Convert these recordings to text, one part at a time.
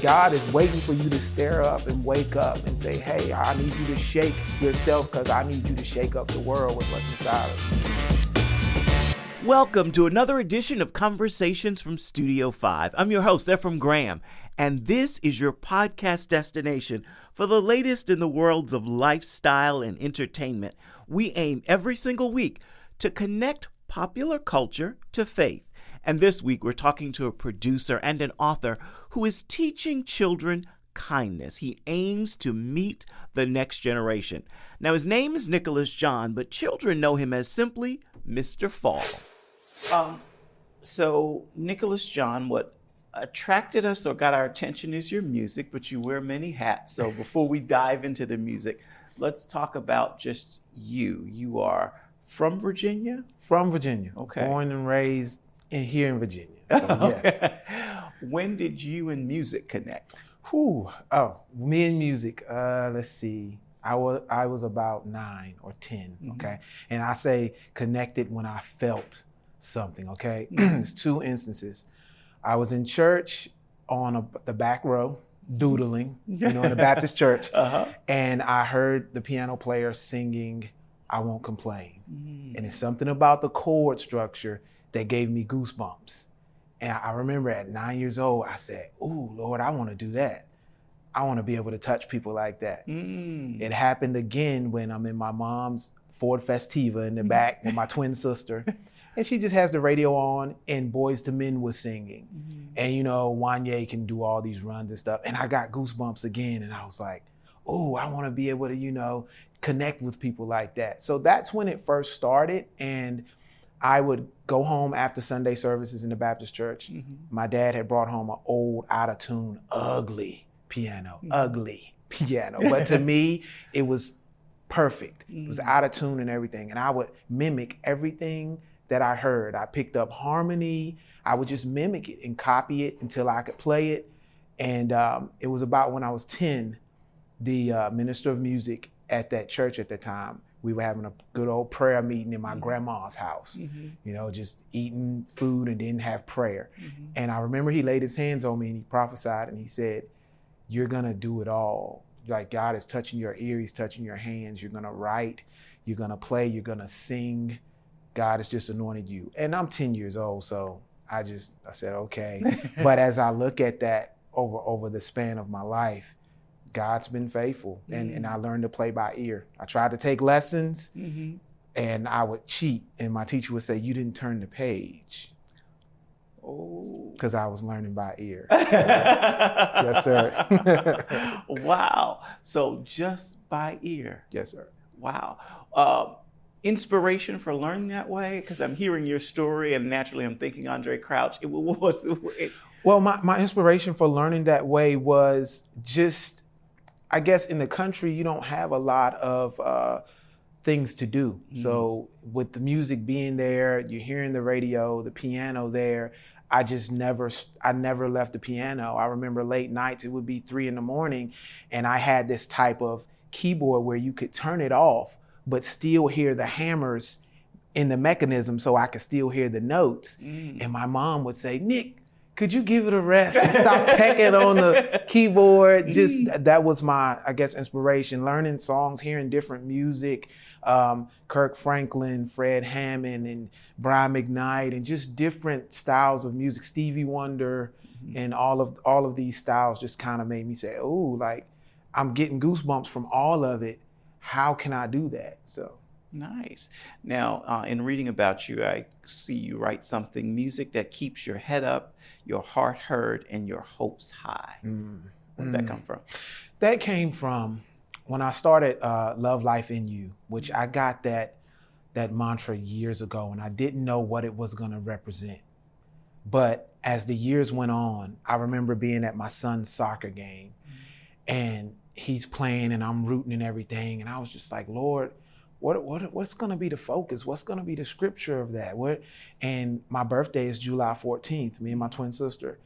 God is waiting for you to stir up and wake up and say, hey, I need you to shake yourself because I need you to shake up the world with what's inside of you. Welcome to another edition of Conversations from Studio 5. I'm your host, Ephraim Graham, and this is your podcast destination for the latest in the worlds of lifestyle and entertainment. We aim every single week to connect popular culture to faith. And this week, we're talking to a producer and an author who is teaching children kindness. He aims to meet the next generation. Now, his name is Nicholas John, but children know him as simply Mr. Fall. So, Nicholas John, what attracted us or got our attention is your music, but you wear many hats. So before we dive into the music, let's talk about just you. You are from Virginia? From Virginia. Okay. Born and raised here in Virginia. So, yes. When did you and music connect? Me and music. Let's see. I was about 9 or 10. Okay, and I say connected when I felt something. Okay, there's 2 instances. I was in church on the back row, doodling, in the Baptist church, and I heard the piano player singing "I Won't Complain," and it's something about the chord structure that gave me goosebumps. And I remember at 9 years old, I said, "Ooh, Lord, I want to do that. I want to be able to touch people like that." It happened again when I'm in my mom's Ford Festiva in the back with my twin sister. And she just has the radio on and Boyz II Men was singing. And Wanya can do all these runs and stuff. And I got goosebumps again. And I was like, oh, I want to be able to, connect with people like that. So that's when it first started. And I would go home after Sunday services in the Baptist church. My dad had brought home an old, out-of-tune, ugly piano. But to me, it was perfect. It was out of tune and everything. And I would mimic everything that I heard. I picked up harmony. I would just mimic it and copy it until I could play it. And it was about when I was 10, the minister of music at that church at the time, we were having a good old prayer meeting in my grandma's house, just eating food and didn't have prayer. And I remember he laid his hands on me and he prophesied and he said, "You're gonna do it all. Like God is touching your ear, he's touching your hands. You're gonna write, you're gonna play, you're gonna sing. God has just anointed you." And I'm 10 years old, so I said, okay. But as I look at that over the span of my life, God's been faithful. And I learned to play by ear. I tried to take lessons and I would cheat. And my teacher would say, "You didn't turn the page." Because I was learning by ear. Yes, sir. Wow. So just by ear. Yes, sir. Wow. Inspiration for learning that way? Because I'm hearing your story and naturally I'm thinking Andre Crouch. What was it? Well, my inspiration for learning that way was just, I guess in the country, you don't have a lot of things to do. So with the music being there, you're hearing the radio, the piano there, I never left the piano. I remember late nights, it would be 3 a.m. and I had this type of keyboard where you could turn it off, but still hear the hammers in the mechanism so I could still hear the notes. And my mom would say, "Nick, could you give it a rest and stop pecking on the keyboard?" Just that was my, I guess, inspiration, learning songs, hearing different music, Kirk Franklin, Fred Hammond, and Brian McKnight, and just different styles of music, Stevie Wonder, and all of these styles just kind of made me say, "Oh, like I'm getting goosebumps from all of it. How can I do that?" So. Nice. Now, in reading about you, I see you write something, music that keeps your head up, your heart heard, and your hopes high. Where did that come from? That came from when I started Love Life in You, which I got that mantra years ago, and I didn't know what it was going to represent. But as the years went on, I remember being at my son's soccer game, and he's playing, and I'm rooting and everything, and I was just like, "Lord, what's going to be the focus? What's going to be the scripture of that?" And my birthday is July 14th, me and my twin sister.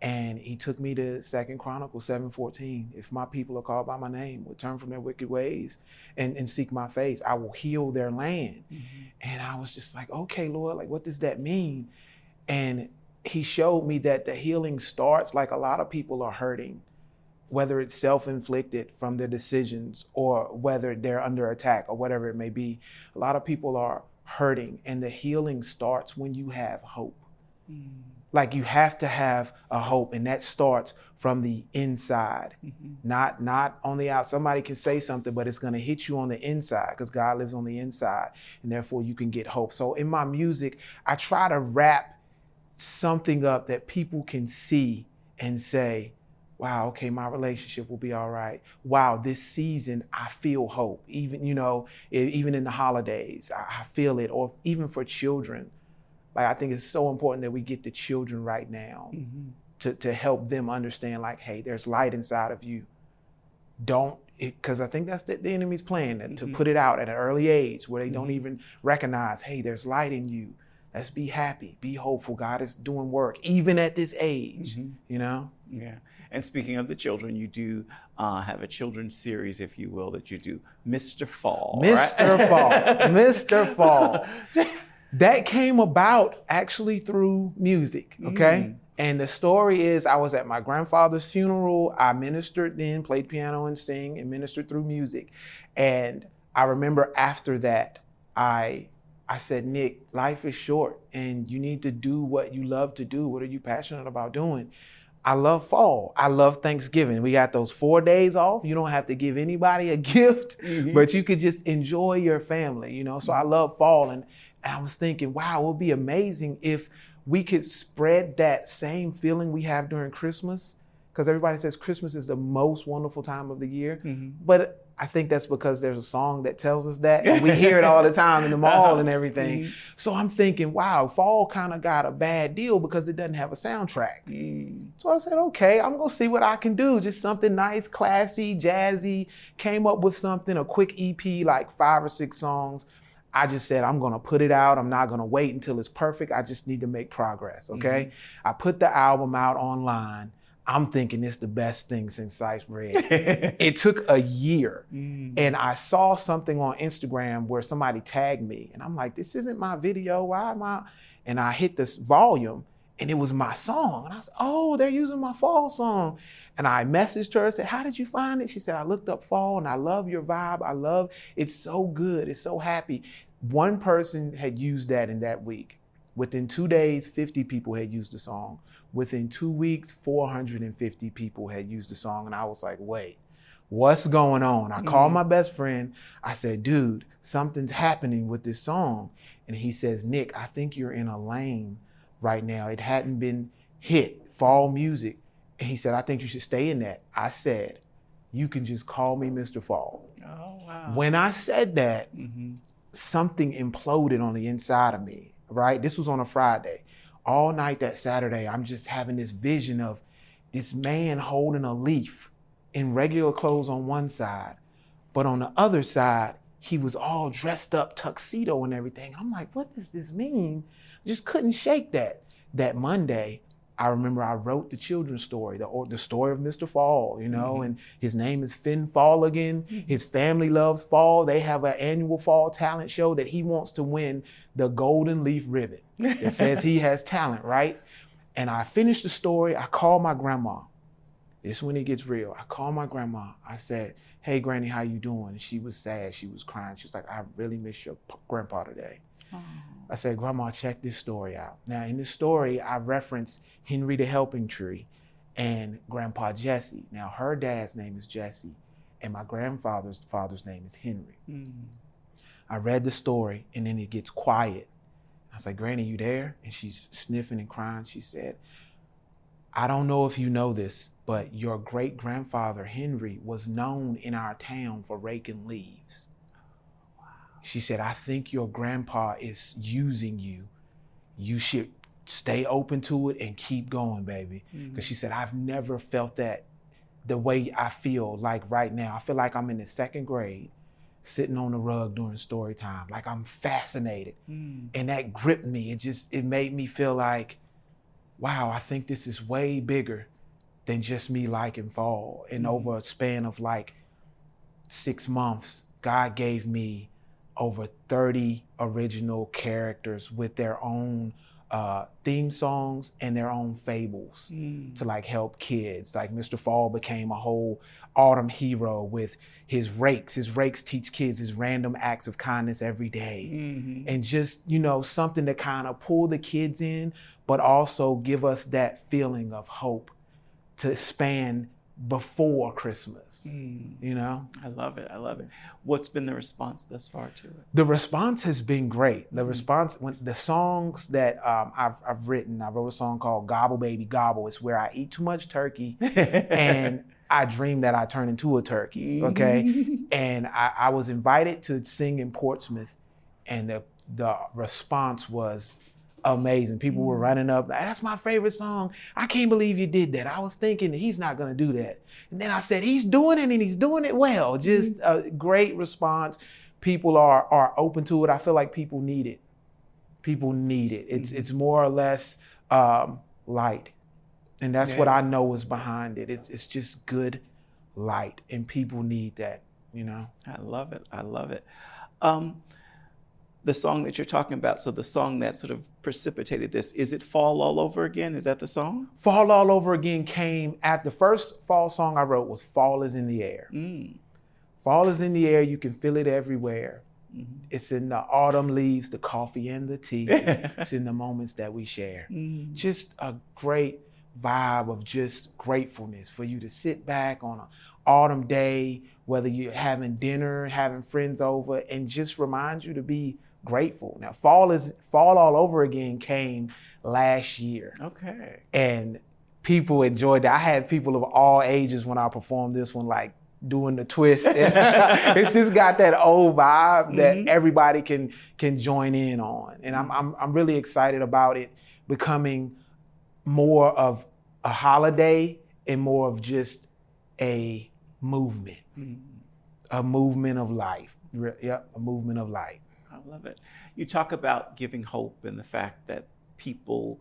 And he took me to 2 Chronicles 7:14. "If my people are called by my name, will turn from their wicked ways and seek my face, I will heal their land." And I was just like, okay, Lord, like, what does that mean? And he showed me that the healing starts, like a lot of people are hurting, whether it's self-inflicted from their decisions or whether they're under attack or whatever it may be. A lot of people are hurting, and the healing starts when you have hope. Like you have to have a hope, and that starts from the inside, not on the out. Somebody can say something, but it's going to hit you on the inside because God lives on the inside, and therefore you can get hope. So in my music, I try to wrap something up that people can see and say, wow, okay, my relationship will be all right. Wow, this season, I feel hope. Even, even in the holidays, I feel it. Or even for children. Like, I think it's so important that we get the children right now to help them understand, like, hey, there's light inside of you. Because I think that's the enemy's plan, to put it out at an early age where they don't even recognize, hey, there's light in you. Let's be happy, be hopeful. God is doing work, even at this age, Yeah. And speaking of the children, you do have a children's series, if you will, that you do, Mr. Fall. Mr. Right? Fall, Mr. Fall. That came about actually through music, okay? And the story is, I was at my grandfather's funeral. I ministered then, played piano and sang and ministered through music. And I remember after that, I said, Nick, life is short and you need to do what you love to do. What are you passionate about doing? I love fall. I love Thanksgiving. We got those 4 days off. You don't have to give anybody a gift, but you could just enjoy your family, So I love fall. And I was thinking, wow, it would be amazing if we could spread that same feeling we have during Christmas, because everybody says Christmas is the most wonderful time of the year. But I think that's because there's a song that tells us that. And we hear it all the time in the mall and everything. So I'm thinking, wow, fall kind of got a bad deal because it doesn't have a soundtrack. So I said, okay, I'm going to see what I can do. Just something nice, classy, jazzy. Came up with something, a quick EP, like 5 or 6 songs. I just said, I'm going to put it out. I'm not going to wait until it's perfect. I just need to make progress, okay? I put the album out online. I'm thinking it's the best thing since sliced bread. It took a year. And I saw something on Instagram where somebody tagged me. And I'm like, this isn't my video. Why am I? And I hit this volume and it was my song. And I said, oh, they're using my fall song. And I messaged her and said, how did you find it? She said, I looked up fall and I love your vibe. It's so good. It's so happy. One person had used that in that week. Within 2 days, 50 people had used the song. Within 2 weeks, 450 people had used the song. And I was like, wait, what's going on? I called my best friend. I said, dude, something's happening with this song. And he says, Nick, I think you're in a lane right now. It hadn't been hit, fall music. And he said, I think you should stay in that. I said, you can just call me Mr. Fall. Oh, wow. When I said that, something imploded on the inside of me, right? This was on a Friday. All night that Saturday, I'm just having this vision of this man holding a leaf in regular clothes on one side, but on the other side, he was all dressed up, tuxedo and everything. I'm like, what does this mean? Just couldn't shake that. That Monday, I remember I wrote the children's story, the story of Mr. Fall, and his name is Finn Fall again. His family loves fall. They have an annual fall talent show that he wants to win the Golden Leaf Ribbon. It says he has talent, right? And I finished the story. I called my grandma. This is when it gets real. I called my grandma. I said, hey, Granny, how you doing? And she was sad. She was crying. She was like, I really miss your grandpa today. Oh. I said, Grandma, check this story out. Now, in this story, I reference Henry the Helping Tree and Grandpa Jesse. Now, her dad's name is Jesse, and my grandfather's father's name is Henry. I read the story, and then it gets quiet. I was like, Granny, you there? And she's sniffing and crying. She said, I don't know if you know this, but your great-grandfather, Henry, was known in our town for raking leaves. She said, I think your grandpa is using you. You should stay open to it and keep going, baby. Because she said, I've never felt that the way I feel like right now. I feel like I'm in the 2nd grade, sitting on the rug during story time. Like I'm fascinated. And that gripped me. It made me feel like, wow, I think this is way bigger than just me liking fall. And over a span of like 6 months, God gave me over 30 original characters with their own theme songs and their own fables to like help kids. Like Mr. Fall became a whole autumn hero with his rakes. His rakes teach kids his random acts of kindness every day. And just, something to kind of pull the kids in, but also give us that feeling of hope to span before Christmas. I love it. I love it. What's been the response thus far to it? The response has been great. The response, when the songs that I've written, I wrote a song called Gobble Baby Gobble. It's where I eat too much turkey and I dream that I turn into a turkey, okay? And I was invited to sing in Portsmouth, and the response was amazing. People were running up, that's my favorite song. I can't believe you did that. I was thinking that he's not gonna do that. And then I said, he's doing it and he's doing it well. Just a great response. People are open to it. I feel like people need it. People need it. It's more or less light. And that's what I know is behind it. It's just good light, and people need that, I love it. I love it. The song that you're talking about, so the song that sort of precipitated this, is it Fall All Over Again? Is that the song? Fall All Over Again came at the first fall song I wrote was Fall Is in the Air. Fall is in the air, you can feel it everywhere. It's in the autumn leaves, the coffee and the tea. It's in the moments that we share. Just a great vibe of just gratefulness for you to sit back on an autumn day, whether you're having dinner, having friends over, and just remind you to be grateful. Now, Fall All Over Again came last year. Okay. And people enjoyed it. I had people of all ages when I performed this one, like doing the twist. It's just got that old vibe that everybody can join in on. And I'm really excited about it becoming more of a holiday and more of just a movement. A movement of life. Yep, a movement of light. I love it. You talk about giving hope and the fact that people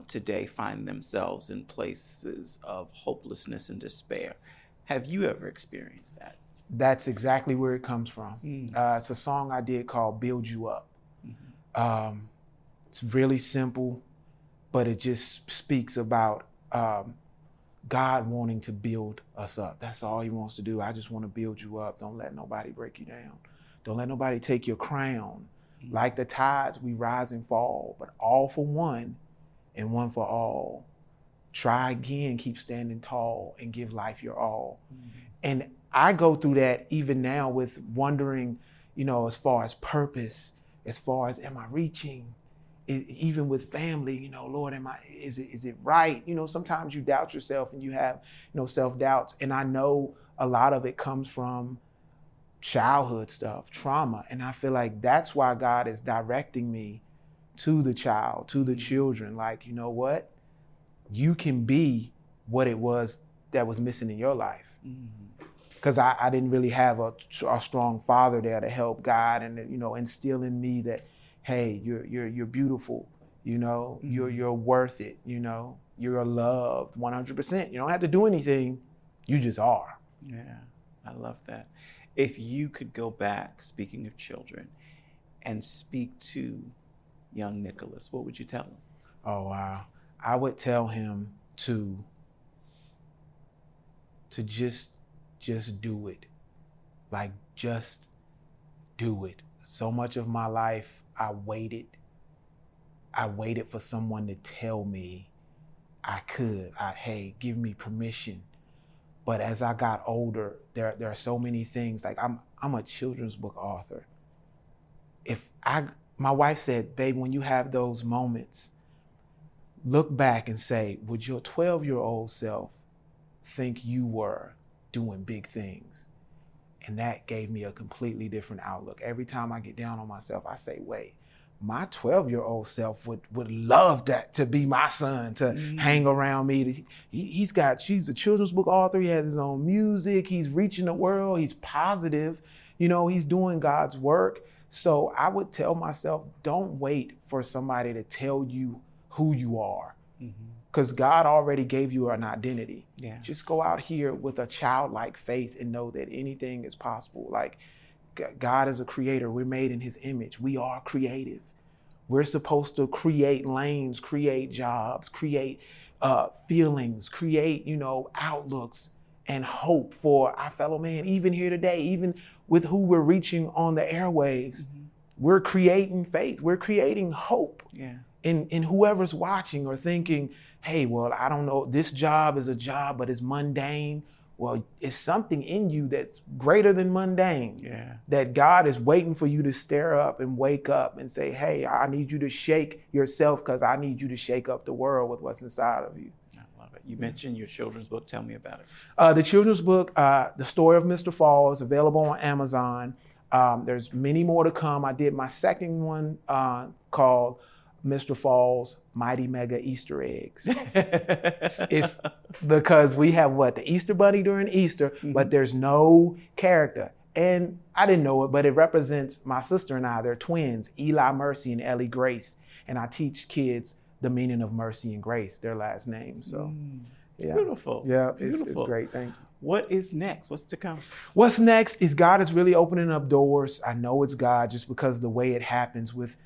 today find themselves in places of hopelessness and despair. Have you ever experienced that? That's exactly where it comes from. It's a song I did called Build You Up. It's really simple, but it just speaks about God wanting to build us up. That's all he wants to do. I just want to build you up. Don't let nobody break you down. Don't let nobody take your crown. Like the tides, we rise and fall, but all for one and one for all. Try again, keep standing tall, and give life your all. And I go through that even now with wondering, as far as purpose, as far as am I reaching? Even with family, Lord, is it right? Sometimes you doubt yourself and you have, self-doubts. And I know a lot of it comes from childhood stuff, trauma. And I feel like that's why God is directing me to the child, to the children. Like, you know what? You can be what it was that was missing in your life. Because I didn't really have a strong father there to help guide and, instill in me that, hey, you're beautiful, you're worth it, you're loved 100%. You don't have to do anything, you just are. Yeah, I love that. If you could go back, speaking of children, and speak to young Nicholas, what would you tell him? Oh, wow. I would tell him to just do it. Like, just do it. So much of my life, I waited for someone to tell me I could. Hey, give me permission. But as I got older, there are so many things. Like I'm a children's book author. My wife said, babe, when you have those moments, look back and say, would your 12-year-old self think you were doing big things? And that gave me a completely different outlook. Every time I get down on myself, I say, wait, my 12-year-old self would love that to be my son, to hang around me. He's a children's book author. He has his own music. He's reaching the world. He's positive. He's doing God's work. So I would tell myself, don't wait for somebody to tell you who you are. Because God already gave you an identity. Yeah. Just go out here with a childlike faith and know that anything is possible. Like, God is a creator. We're made in his image. We are creative. We're supposed to create lanes, create jobs, create feelings, create, outlooks and hope for our fellow man. Even here today, even with who we're reaching on the airwaves, we're creating faith. We're creating hope in whoever's watching or thinking, hey, well, I don't know, this job is a job, but it's mundane. Well, it's something in you that's greater than mundane. That God is waiting for you to stir up and wake up and say, hey, I need you to shake yourself because I need you to shake up the world with what's inside of you. I love it. You mentioned your children's book. Tell me about it. The children's book, The Story of Mr. Fall, is available on Amazon. There's many more to come. I did my second one called Mr. Fall's Mighty Mega Easter Eggs. It's because we have the Easter Bunny during Easter, but there's no character. And I didn't know it, but it represents my sister and I. They're twins, Eli Mercy and Ellie Grace. And I teach kids the meaning of mercy and grace, their last name. So, Beautiful. Yeah, Beautiful. It's great. Thank you. What is next? What's to come? What's next is God is really opening up doors. I know it's God just because the way it happens with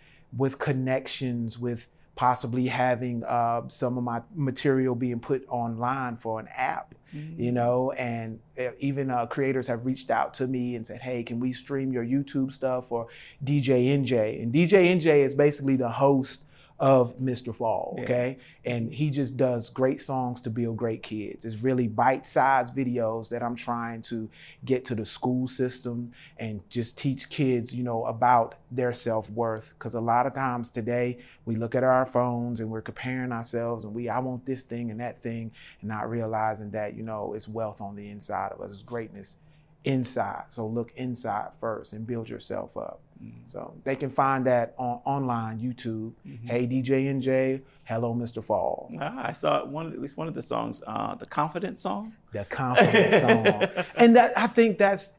connections, with possibly having some of my material being put online for an app, and even creators have reached out to me and said, hey, can we stream your YouTube stuff or DJ NJ? And DJ NJ is basically the host of Mr. Fall, okay? And he just does great songs to build great kids. It's really bite-sized videos that I'm trying to get to the school system and just teach kids, about their self-worth. Because a lot of times today, we look at our phones and we're comparing ourselves and I want this thing and that thing, and not realizing that, it's wealth on the inside of us. It's greatness inside. So look inside first and build yourself up. So they can find that on online, YouTube. Hey, DJ NJ, hello, Mr. Fall. I saw at least one of the songs, the Confident song. The Confident song. And I think that's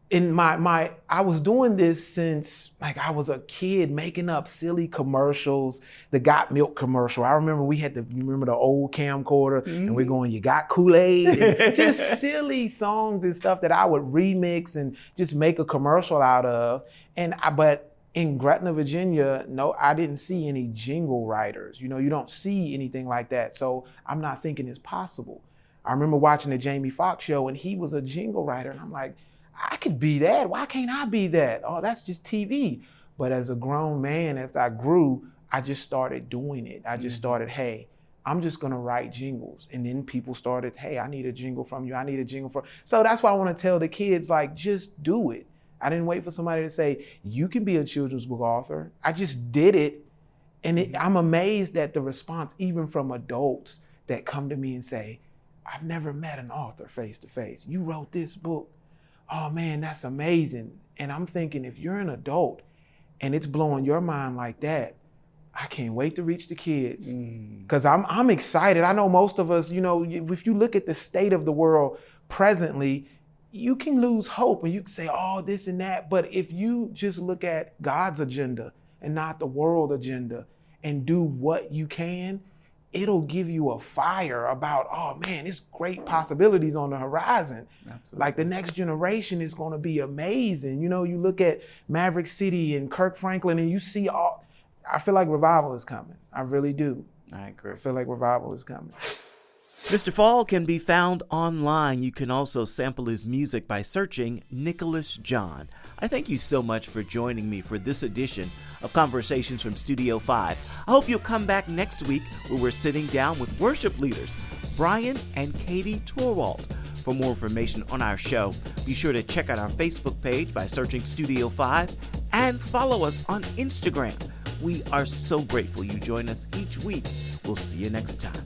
in I was doing this since I was a kid, making up silly commercials, the Got Milk commercial. I remember we had you remember the old camcorder and we're going, you got Kool-Aid? And just silly songs and stuff that I would remix and just make a commercial out of. But in Gretna, Virginia, no, I didn't see any jingle writers. You don't see anything like that. So I'm not thinking it's possible. I remember watching the Jamie Foxx show and he was a jingle writer. And I'm like, I could be that. Why can't I be that? Oh, that's just TV. But as a grown man, as I grew, I just started doing it. I just started, hey, I'm just going to write jingles. And then people started, hey, I need a jingle from you. I need a jingle from. So that's why I want to tell the kids, just do it. I didn't wait for somebody to say, you can be a children's book author. I just did it. And I'm amazed at the response, even from adults that come to me and say, I've never met an author face to face. You wrote this book. Oh man, that's amazing. And I'm thinking, if you're an adult and it's blowing your mind like that, I can't wait to reach the kids. Because I'm excited. I know most of us, if you look at the state of the world presently, you can lose hope and you can say, oh, this and that. But if you just look at God's agenda and not the world agenda and do what you can, it'll give you a fire about, oh man, it's great possibilities on the horizon. Absolutely. The next generation is going to be amazing. You look at Maverick City and Kirk Franklin and you see I feel like revival is coming. I really do. I agree. I feel like revival is coming. Mr. Fall can be found online. You can also sample his music by searching Nicholas John. I thank you so much for joining me for this edition of Conversations from Studio 5. I hope you'll come back next week where we're sitting down with worship leaders Brian and Katie Torwald. For more information on our show, be sure to check out our Facebook page by searching Studio 5 and follow us on Instagram. We are so grateful you join us each week. We'll see you next time.